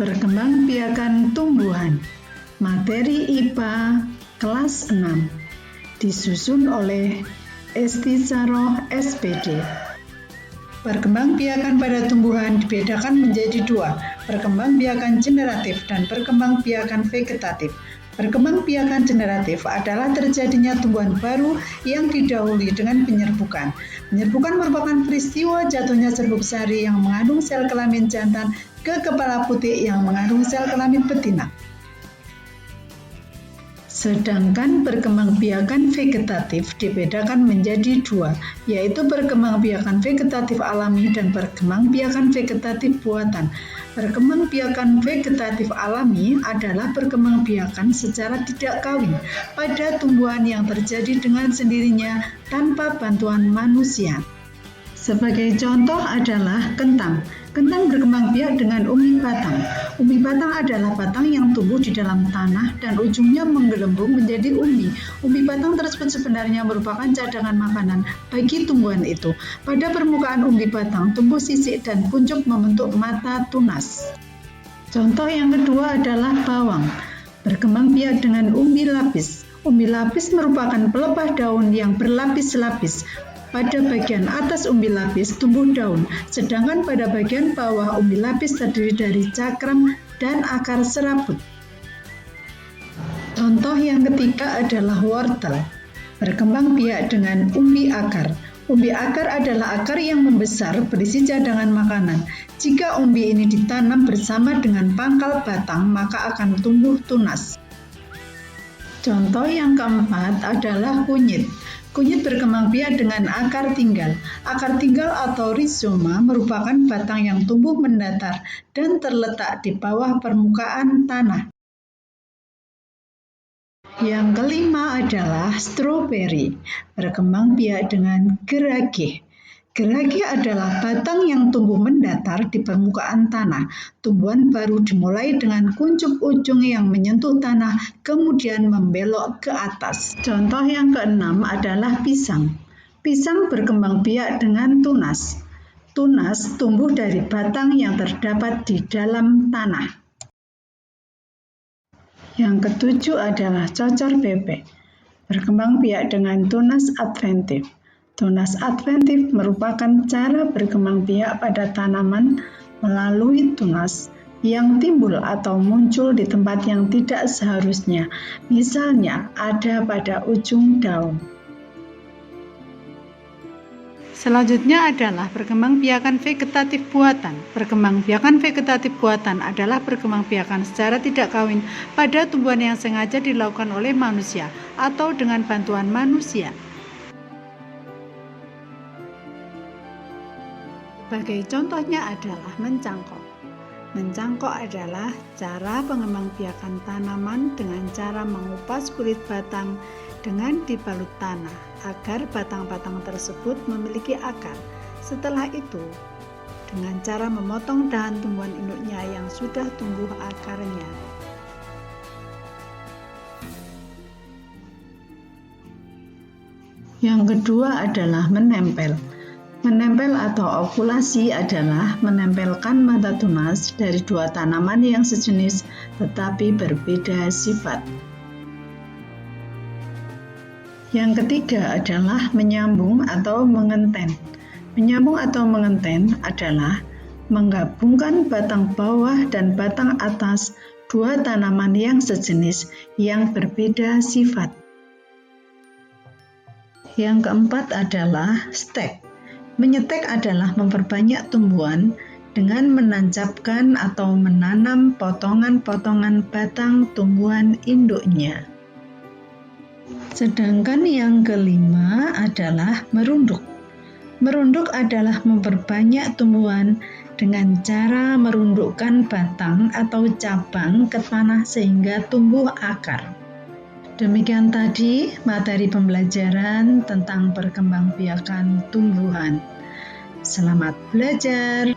Perkembangbiakan tumbuhan, materi IPA kelas 6, disusun oleh Esti Saroh SPD. Perkembangbiakan pada tumbuhan dibedakan menjadi dua, perkembangbiakan generatif dan perkembangbiakan vegetatif. Perkembangbiakan generatif adalah terjadinya tumbuhan baru yang didahului dengan penyerbukan. Penyerbukan merupakan peristiwa jatuhnya serbuk sari yang mengandung sel kelamin jantan ke kepala putih yang mengandung sel kelamin betina. Sedangkan perkembangbiakan vegetatif dibedakan menjadi dua, yaitu perkembangbiakan vegetatif alami dan perkembangbiakan vegetatif buatan. Perkembangbiakan vegetatif alami adalah perkembangbiakan secara tidak kawin pada tumbuhan yang terjadi dengan sendirinya tanpa bantuan manusia. Sebagai contoh adalah kentang. Kentang berkembang biak dengan umbi batang. Umbi batang adalah batang yang tumbuh di dalam tanah dan ujungnya menggelembung menjadi umbi. Umbi batang tersebut sebenarnya merupakan cadangan makanan bagi tumbuhan itu. Pada permukaan umbi batang tumbuh sisik dan kuncup membentuk mata tunas. Contoh yang kedua adalah bawang. Berkembang biak dengan umbi lapis. Umbi lapis merupakan pelepah daun yang berlapis-lapis. Pada bagian atas umbi lapis tumbuh daun, sedangkan pada bagian bawah umbi lapis terdiri dari cakram dan akar serabut. Contoh yang ketiga adalah wortel. Berkembang biak dengan umbi akar. Umbi akar adalah akar yang membesar berisi cadangan makanan. Jika umbi ini ditanam bersama dengan pangkal batang, maka akan tumbuh tunas. Contoh yang keempat adalah kunyit. Kunyit berkembang biak dengan akar tinggal. Akar tinggal atau rizoma merupakan batang yang tumbuh mendatar dan terletak di bawah permukaan tanah. Yang kelima adalah stroberi. Berkembang biak dengan gerage. Gerage adalah batang yang tumbuh mendatar di permukaan tanah. Tumbuhan baru dimulai dengan kuncup ujung yang menyentuh tanah, kemudian membelok ke atas. Contoh yang keenam adalah pisang. Pisang berkembang biak dengan tunas. Tunas tumbuh dari batang yang terdapat di dalam tanah. Yang ketujuh adalah cocor bebek. Berkembang biak dengan tunas adventif. Tunas adventif merupakan cara berkembang biak pada tanaman melalui tunas yang timbul atau muncul di tempat yang tidak seharusnya, misalnya ada pada ujung daun. Selanjutnya adalah perkembangbiakan vegetatif buatan. Perkembangbiakan vegetatif buatan adalah perkembangbiakan secara tidak kawin pada tumbuhan yang sengaja dilakukan oleh manusia atau dengan bantuan manusia. Sebagai contohnya adalah mencangkok. Mencangkok adalah cara pengembangbiakan tanaman dengan cara mengupas kulit batang dengan dibalut tanah agar batang-batang tersebut memiliki akar. Setelah itu, dengan cara memotong dahan tumbuhan induknya yang sudah tumbuh akarnya. Yang kedua adalah menempel. Menempel atau okulasi adalah menempelkan mata tunas dari dua tanaman yang sejenis tetapi berbeda sifat. Yang ketiga adalah menyambung atau mengenten. Menyambung atau mengenten adalah menggabungkan batang bawah dan batang atas dua tanaman yang sejenis yang berbeda sifat. Yang keempat adalah stek. Menyetek adalah memperbanyak tumbuhan dengan menancapkan atau menanam potongan-potongan batang tumbuhan induknya. Sedangkan yang kelima adalah merunduk. Merunduk adalah memperbanyak tumbuhan dengan cara merundukkan batang atau cabang ke tanah sehingga tumbuh akar. Demikian tadi materi pembelajaran tentang perkembangbiakan tumbuhan. Selamat belajar.